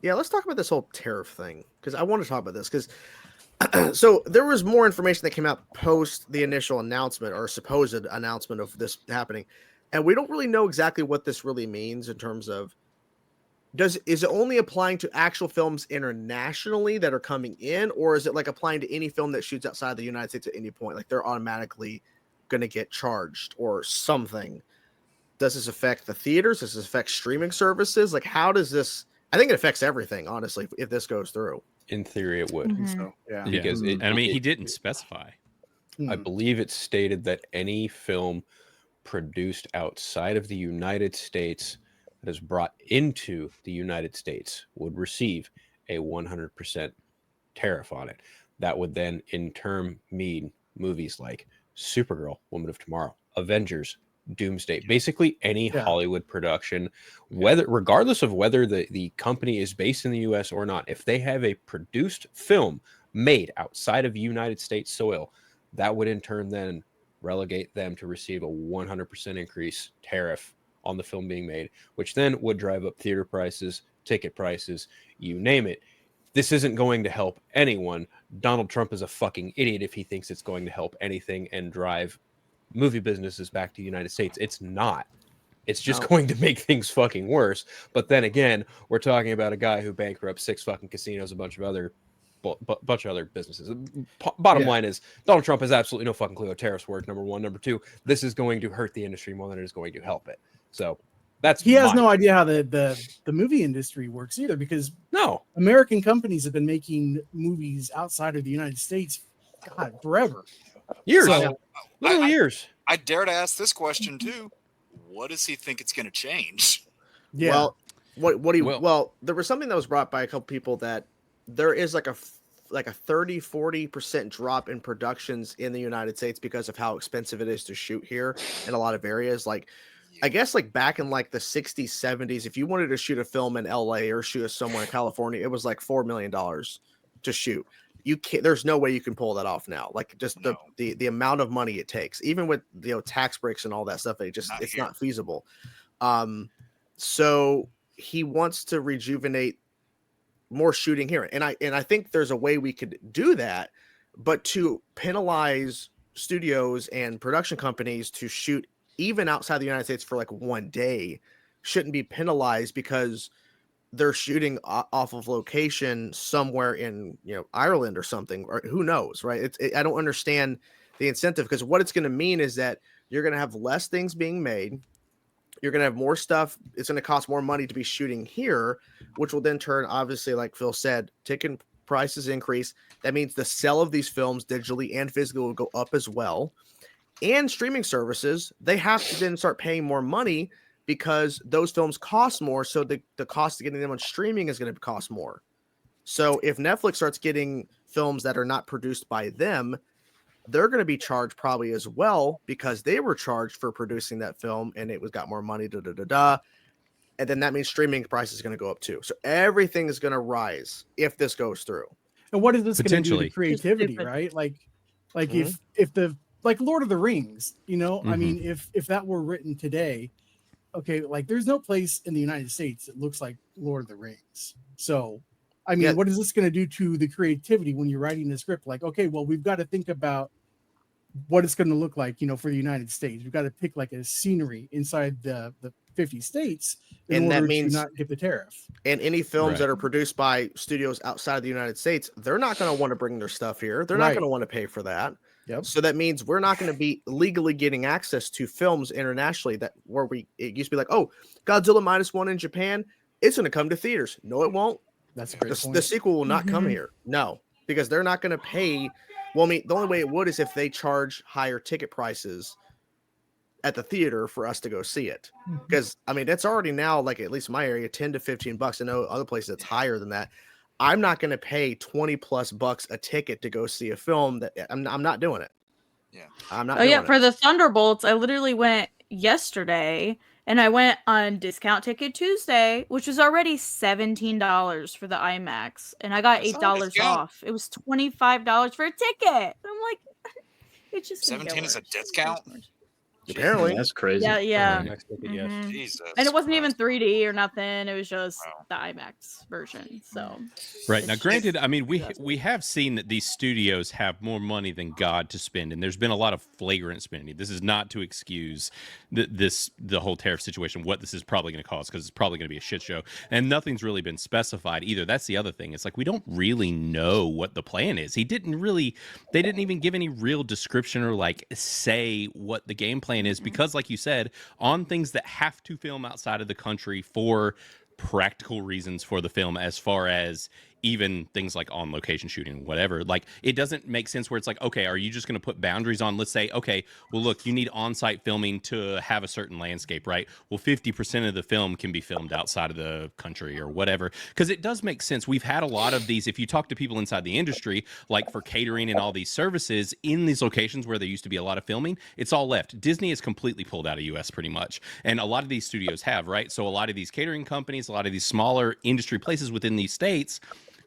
Yeah, let's talk about this whole tariff thing because I want to talk about this because so there was more information that came out post the initial announcement or supposed announcement of this happening, and we don't really know exactly what this really means in terms of is it only applying to actual films internationally that are coming in, or is it like applying to any film that shoots outside the United States at any point? Like they're automatically going to get charged or something. Does this affect the theaters? Does this affect streaming services? Like, how does this? I think it affects everything, honestly, if this goes through. In theory, it would. I think Mhm. so. Yeah. Because And I mean, he didn't specify. I believe it stated that any film produced outside of the United States that is brought into the United States would receive a 100% tariff on it. That would then, in turn, mean movies like Supergirl, Woman of Tomorrow, Avengers, Doomsday, basically any Hollywood production, whether regardless of whether the company is based in the US or not, if they have a produced film made outside of United States soil, that would in turn then relegate them to receive a 100% increase tariff on the film being made, which then would drive up theater prices, ticket prices, you name it. This isn't going to help anyone. Donald Trump is a fucking idiot if he thinks it's going to help anything and drive movie businesses back to the United States. It's not. It's just going to make things fucking worse. But then again, we're talking about a guy who bankrupts 6 fucking casinos, a bunch of other businesses. Bottom line is Donald Trump has absolutely no fucking clue how tariffs work. Number one. Number two, this is going to hurt the industry more than it is going to help it. So he has no idea how the movie industry works either, because American companies have been making movies outside of the United States, God, forever. Years. Literally years. I dare to ask this question too. What does he think it's going to change? Yeah. Well, there was something that was brought by a couple people that there is like a 30-40% drop in productions in the United States because of how expensive it is to shoot here in a lot of areas. Like, I guess like back in like the 60s, 70s, if you wanted to shoot a film in LA or shoot somewhere in California, it was like $4 million to shoot. You can't, there's no way you can pull that off now. Like just the amount of money it takes, even with, tax breaks and all that stuff, it's not feasible. So he wants to rejuvenate more shooting here. And I think there's a way we could do that, but to penalize studios and production companies to shoot even outside the United States for like one day shouldn't be penalized because they're shooting off of location somewhere in, Ireland or something, or who knows, right? I don't understand the incentive, because what it's going to mean is that you're going to have less things being made. You're going to have more stuff. It's going to cost more money to be shooting here, which will then turn, obviously, like Phil said, ticket prices increase. That means the sale of these films digitally and physically will go up as well. And streaming services, they have to then start paying more money because those films cost more. So the cost of getting them on streaming is going to cost more. So if Netflix starts getting films that are not produced by them, they're going to be charged probably as well because they were charged for producing that film and got more money, And then that means streaming price is going to go up too. So everything is going to rise if this goes through. And what is this going to do to creativity, right? Like if the Lord of the Rings, I mean, if that were written today, okay, like there's no place in the United States that looks like Lord of the Rings. So, I mean, what is this going to do to the creativity when you're writing the script? Like, okay, well, we've got to think about what it's going to look like, for the United States. We've got to pick like a scenery inside the 50 states in order to not get the tariff. And any films that are produced by studios outside of the United States, they're not going to want to bring their stuff here. They're not going to want to pay for that. Yep. So that means we're not going to be legally getting access to films internationally it used to be like, oh, Godzilla -1 in Japan, it's going to come to theaters. No, it won't. That's a great point. The sequel will not come here. No, because they're not going to pay. Well, I mean, the only way it would is if they charge higher ticket prices at the theater for us to go see it. Because I mean, it's already now, like at least my area, $10 to $15. I know other places it's higher than that. I'm not going to pay $20+ a ticket to go see a film that I'm not doing it. Yeah. I'm not. Oh yeah. For the Thunderbolts, I literally went yesterday and I went on Discount Ticket Tuesday, which was already $17 for the IMAX. And I got $8 off. It was $25 for a ticket. I'm like, it's just 17 is a discount. Apparently. That's crazy. Yeah. Next look at yes. Mhm. Jesus. And it wasn't even Christ. 3D or nothing. It was just Wow. the IMAX version. So Right. Now, it's granted, just I mean, we disaster. have seen that these studios have more money than God to spend, and there's been a lot of flagrant spending. This is not to excuse the whole tariff situation, what this is probably going to cause, because it's probably going to be a shit show, and nothing's really been specified either. That's the other thing. It's like we don't really know what the plan is. They didn't even give any real description or like say what the game plan is, because like you said, on things that have to film outside of the country for practical reasons for the film, as far as even things like on location shooting, whatever, like it doesn't make sense where it's like, okay, are you just going to put boundaries on, let's say, okay, well, look, you need on-site filming to have a certain landscape, right? Well, 50% of the film can be filmed outside of the country or whatever, because it does make sense. We've had a lot of these, if you talk to people inside the industry, like for catering and all these services in these locations where there used to be a lot of filming, it's all left. Disney has completely pulled out of US pretty much, and a lot of these studios have, right? So a lot of these catering companies, a lot of these smaller industry places within these states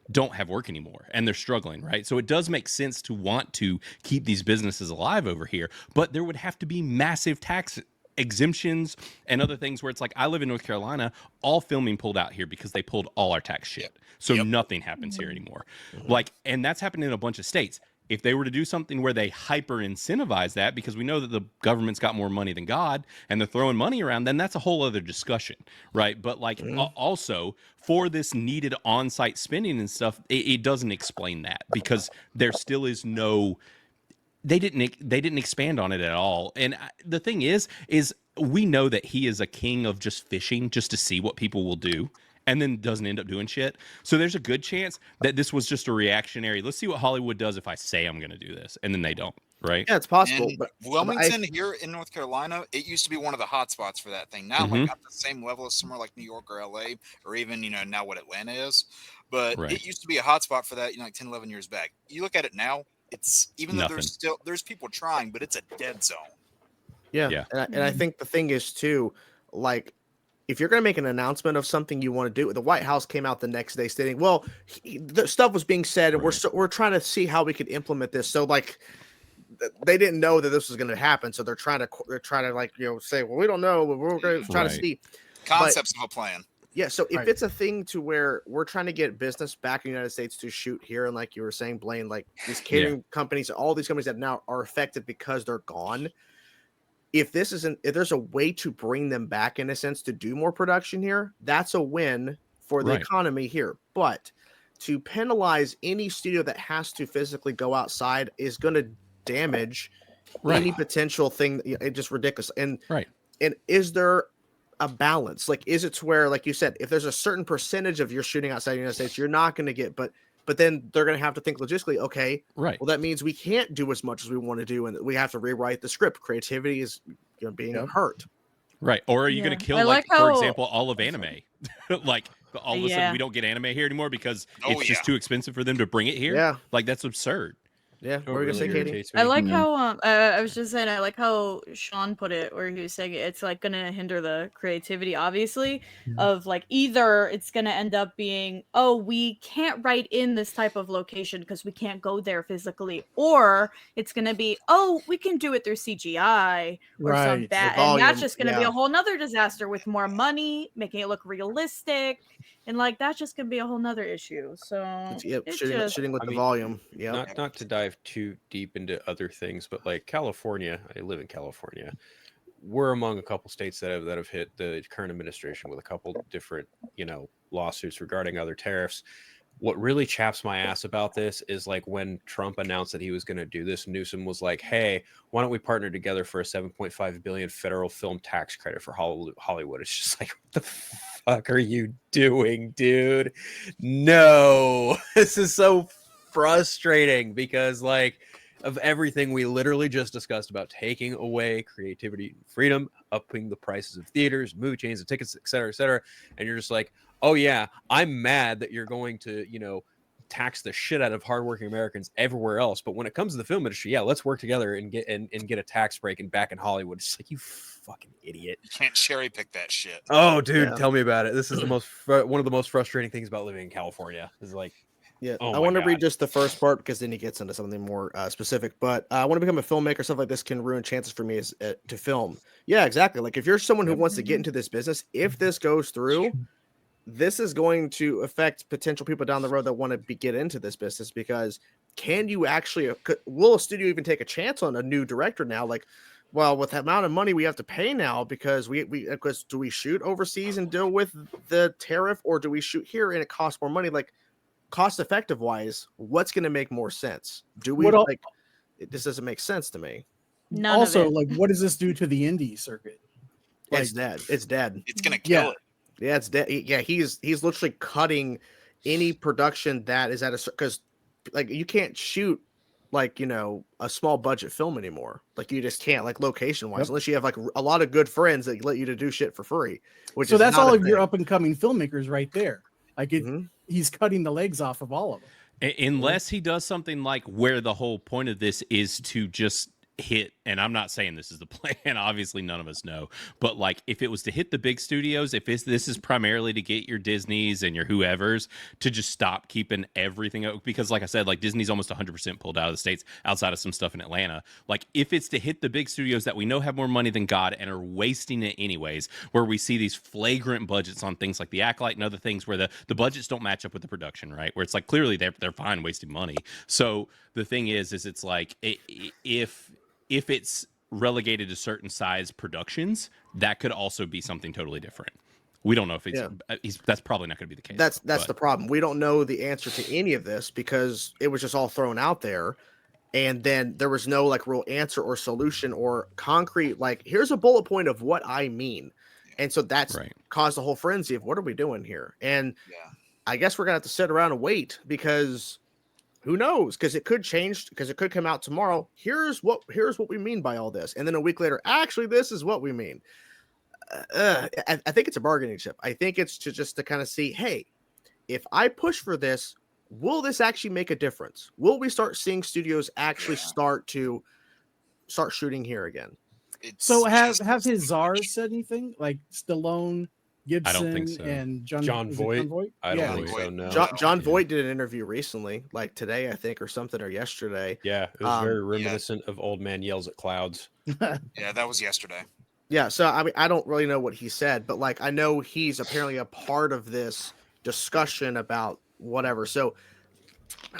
don't have work anymore, and they're struggling, right? So it does make sense to want to keep these businesses alive over here, but there would have to be massive tax exemptions and other things where it's like, I live in North Carolina, all filming pulled out here because they pulled all our tax shit. So nothing happens here anymore. Like, and that's happened in a bunch of states. If they were to do something where they hyper incentivize that, because we know that the government's got more money than God and they're throwing money around, then that's a whole other discussion, right? But like also for this needed on-site spending and stuff, it doesn't explain that, because there still is no, they didn't expand on it at all. And the thing is we know that he is a king of just fishing just to see what people will do, and then doesn't end up doing shit. So there's a good chance that this was just a reactionary, let's see what Hollywood does if I say I'm going to do this, and then they don't, right? Yeah, it's possible. And But Wilmington here in North Carolina, it used to be one of the hot spots for that thing. Now Mm-hmm. like at the same level as somewhere like New York or LA, or even, now what Atlanta is. But Right. it used to be a hot spot for that, like 10, 11 years back. You look at it now, it's, even though there's people trying, but it's a dead zone. yeah. And I think the thing is too, like, if you're going to make an announcement of something you want to do, the White House came out the next day stating, well, the stuff was being said, and we're trying to see how we could implement this. So like, they didn't know that this was going to happen. So they're trying to like, say, well, we don't know, but we're going to try to see Concepts of a plan. Yeah. So if it's a thing to where we're trying to get business back in the United States to shoot here, and like you were saying, Blaine, like these catering companies, all these companies that now are affected because they're gone. If there's a way to bring them back in a sense to do more production here, that's a win for the economy here. But to penalize any studio that has to physically go outside is going to damage any potential thing. It's just ridiculous. And is there a balance? Like, is it to where, like you said, if there's a certain percentage of your shooting outside the United States, you're not going to get, but then they're going to have to think logistically, okay, well, that means we can't do as much as we want to do, and we have to rewrite the script. Creativity is being hurt. Right. Or are you going to kill, for example, all of anime? Like, all of a sudden we don't get anime here anymore because it's just too expensive for them to bring it here? Yeah. Like, that's absurd. Yeah, what were you gonna say, Katie? I like how I was just saying, I like how Sean put it, where he was saying it's like gonna hinder the creativity, obviously, of like, either it's gonna end up being, oh, we can't write in this type of location because we can't go there physically, or it's gonna be, oh, we can do it through CGI or some that, and that's just gonna be a whole nother disaster with more money, making it look realistic. And like, that's just gonna be a whole nother issue. So shooting with the volume. Yeah. Not to dive too deep into other things, but like California, I live in California. We're among a couple states that have hit the current administration with a couple different, lawsuits regarding other tariffs. What really chaps my ass about this is like when Trump announced that he was going to do this, Newsom was like, hey, why don't we partner together for a $7.5 billion federal film tax credit for Hollywood? It's just like, what the fuck are you doing, dude? No, this is so frustrating because like of everything we literally just discussed about taking away creativity and freedom, upping the prices of theaters, movie chains, and tickets, et cetera, and you're just like, oh yeah, I'm mad that you're going to, tax the shit out of hardworking Americans everywhere else. But when it comes to the film industry, yeah, let's work together and get a tax break and back in Hollywood. It's like, you fucking idiot. You can't cherry pick that shit. Oh, dude, tell me about it. This is one of the most frustrating things about living in California. Is like, Yeah, Oh I my want to read God. just the first part because then he gets into something more specific. But I want to become a filmmaker. Stuff like this can ruin chances for me to film. Yeah, exactly. Like if you're someone who Yep. wants to get into this business, if this goes through, this is going to affect potential people down the road that want to get into this business because can you actually will a studio even take a chance on a new director now? Like, well, with the amount of money we have to pay now because because do we shoot overseas and deal with the tariff or do we shoot here and it costs more money? Like cost effective wise, what's going to make more sense? Do we this doesn't make sense to me. None of Also, it. like, what does this do to the indie circuit? Like, It's dead. It's dead. It's gonna kill it. Yeah, it's dead. Yeah, he's literally cutting any production that is at a because like you can't shoot like a small budget film anymore. Like you just can't like location wise unless you have like a lot of good friends that let you to do shit for free. Which so is that's not all a of your thing. up and coming filmmakers right there. Like he's cutting the legs off of all of them. Unless he does something like where the whole point of this is to just hit, and I'm not saying this is the plan, obviously none of us know, but like if it was to hit the big studios, if this is primarily to get your Disneys and your whoever's to just stop keeping everything up, because like I said, like Disney's almost 100% pulled out of the States outside of some stuff in Atlanta. Like if it's to hit the big studios that we know have more money than God and are wasting it anyways, where we see these flagrant budgets on things like The Acolyte and other things where the budgets don't match up with the production, right? Where it's like clearly they're fine wasting money. So the thing is it's like if it's relegated to certain size productions, that could also be something totally different. We don't know if that's probably not going to be the case. That's the problem. We don't know the answer to any of this because it was just all thrown out there. And then there was no like real answer or solution or concrete, like, here's a bullet point of what I mean. And so that's caused a whole frenzy of what are we doing here? And I guess we're going to have to sit around and wait because who knows? Because it could change, because it could come out tomorrow. Here's what we mean by all this. And then a week later, actually, this is what we mean. I think it's a bargaining chip. I think it's just to kind of see, hey, if I push for this, will this actually make a difference? Will we start seeing studios actually start shooting here again? So have his czars said anything? Like Stallone, Gibson, I don't think so. And John Voight? I don't think so, no. John Voight did an interview recently, like today, I think, or something, or yesterday. Yeah, it was very reminiscent of Old Man Yells at Clouds. Yeah, that was yesterday. Yeah, so I mean, I don't really know what he said, but like I know he's apparently a part of this discussion about whatever. So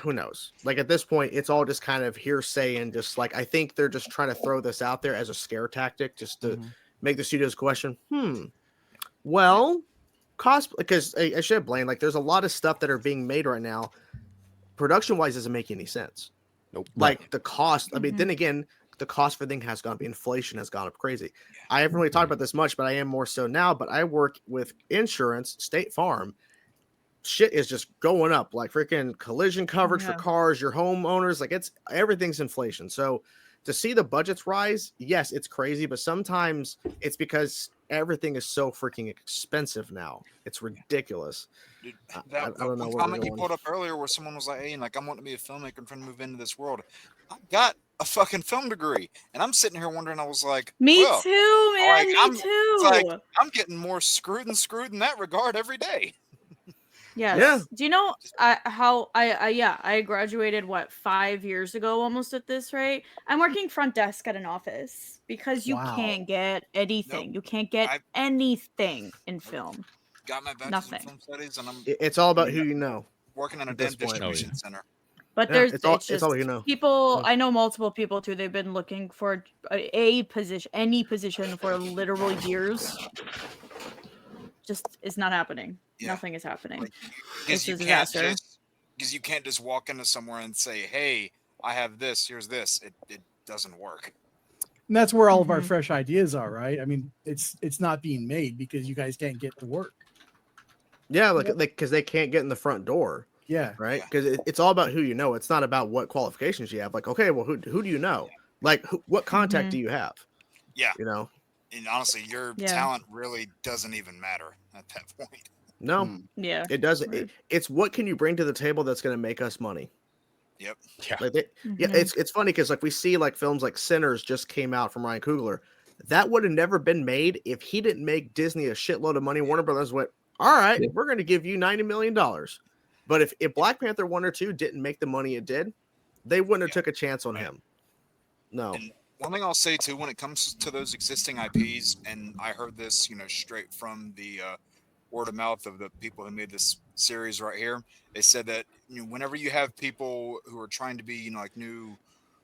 who knows? Like at this point, it's all just kind of hearsay and just like I think they're just trying to throw this out there as a scare tactic, just to make the studios question. Well, cost, because I should blame, like there's a lot of stuff that are being made right now. Production wise, doesn't make any sense. Nope. Like the cost. I mean, then again, the cost for thing has gone up. Inflation has gone up crazy. I haven't really talked about this much, but I am more so now. But I work with insurance, State Farm. Shit is just going up, like freaking collision coverage for cars, your homeowners, like everything's inflation. So to see the budgets rise, yes, it's crazy, but sometimes it's because everything is so freaking expensive now. It's ridiculous. Dude, I don't know. One comment you pulled up earlier where someone was like, hey, like I'm wanting to be a filmmaker and trying to move into this world. I got a fucking film degree. And I'm sitting here wondering, I was like, me too, man. Like, me too. It's like I'm getting more screwed in that regard every day. Yes. Yeah. Do you know I graduated 5 years ago almost at this rate. I'm working front desk at an office because you can't get anything. Nope. You can't get anything in film. Got my bachelor's in film studies, and it's all about who you know. Working in a damn distribution center. But it's all you know. People, I know multiple people too. They've been looking for any position for literal years. Just it's not happening. Yeah. Nothing is happening. Like, it's a disaster. Because you can't just walk into somewhere and say, "Hey, I have this. Here's this." It doesn't work. And that's where all of our fresh ideas are, right? I mean, it's not being made because you guys can't get to work. Yeah, because they can't get in the front door. Yeah, right. Because it's all about who you know. It's not about what qualifications you have. Like, okay, well, who do you know? Like, what contact do you have? Yeah, you know. And honestly, your talent really doesn't even matter at that point. No. Yeah. It doesn't. Right. It's what can you bring to the table that's going to make us money. Yep. Yeah. Like it's funny because like we see like films like Sinners just came out from Ryan Coogler. That would have never been made if he didn't make Disney a shitload of money. Warner Brothers went, all right, we're going to give you $90 million. But if Black Panther 1 or 2 didn't make the money it did, they wouldn't have took a chance on him. No. And one thing I'll say too, when it comes to those existing IPs, and I heard this, straight from the word of mouth of the people who made this series right here. They said that whenever you have people who are trying to be, like new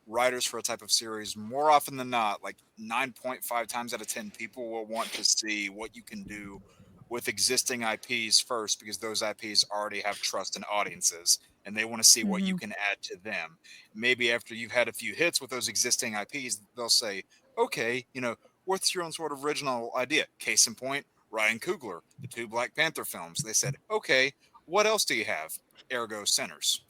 writers for a type of series, more often than not, like 9.5 times out of 10, people will want to see what you can do with existing IPs first, because those IPs already have trust in audiences and they want to see what you can add to them. Maybe after you've had a few hits with those existing IPs, they'll say, okay, what's your own sort of original idea? Case in point, Ryan Coogler, the 2 Black Panther films. They said, okay, what else do you have? Ergo Sinners.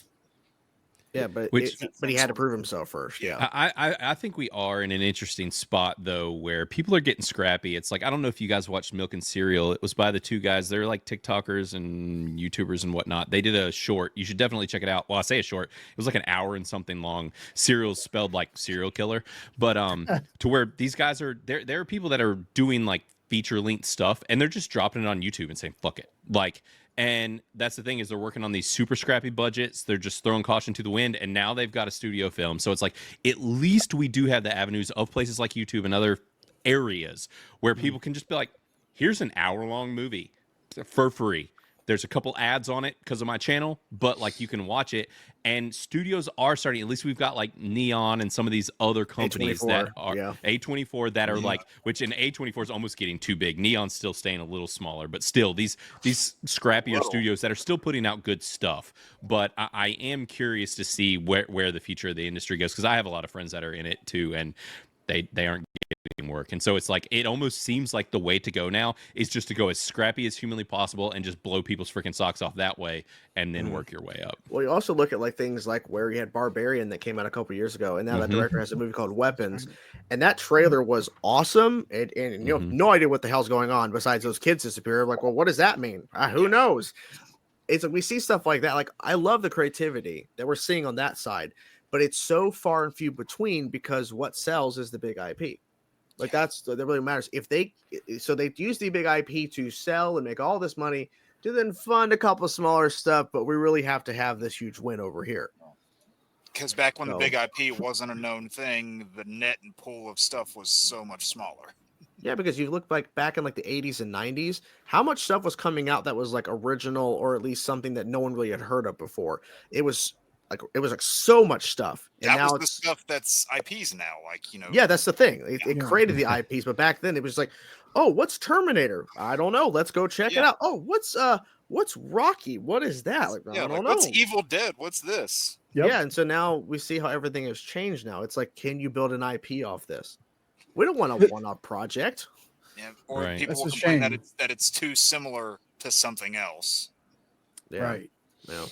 Yeah, but he had to prove himself first. Yeah, I think we are in an interesting spot though, where people are getting scrappy. It's like, I don't know if you guys watched Milk and Cereal. It was by the 2 guys. They're like TikTokers and YouTubers and whatnot. They did a short. You should definitely check it out. Well, I say a short. It was like an hour and something long. Cereal's spelled like serial killer, but to where these guys are there are people that are doing like feature length stuff and they're just dropping it on YouTube and saying fuck it, like. And that's the thing, is they're working on these super scrappy budgets. They're just throwing caution to the wind, and now they've got a studio film. So it's like, at least we do have the avenues of places like YouTube and other areas where people can just be like, here's an hour-long movie for free. There's a couple ads on it because of my channel, but like you can watch it. And studios are starting, at least we've got like Neon and some of these other companies that are A24 that are like, which in A24 is almost getting too big. Neon's still staying a little smaller, but still these scrappier studios that are still putting out good stuff. But I am curious to see where the future of the industry goes, because I have a lot of friends that are in it too, and they aren't getting work. And so it's like, it almost seems like the way to go now is just to go as scrappy as humanly possible and just blow people's freaking socks off that way, and then work your way up. Well, you also look at like things like where you had Barbarian that came out a couple years ago, and now that director has a movie called Weapons, and that trailer was awesome, and you have no idea what the hell's going on besides those kids disappear. Like, well, what does that mean? Who knows? It's like we see stuff like that. Like, I love the creativity that we're seeing on that side, but it's so far and few between, because what sells is the big IP. Like, that really matters. If they use the big IP to sell and make all this money to then fund a couple of smaller stuff, but we really have to have this huge win over here. Because back when the big IP wasn't a known thing, the net and pool of stuff was so much smaller. Yeah, because you look like back in like the 80s and 90s, how much stuff was coming out that was like original, or at least something that no one really had heard of before. It was like so much stuff. And that now was the stuff that's IPs now, like, Yeah, that's the thing. It created the IPs, but back then it was like, oh, what's Terminator? I don't know. Let's go check it out. Oh, what's Rocky? What is that? Like, I don't know. What's Evil Dead? What's this? Yep. Yeah, and so now we see how everything has changed now. It's like, can you build an IP off this? We don't want a one-off project. Yeah, or people That's will complain that it's too similar to something else. Yeah. Right. Yeah.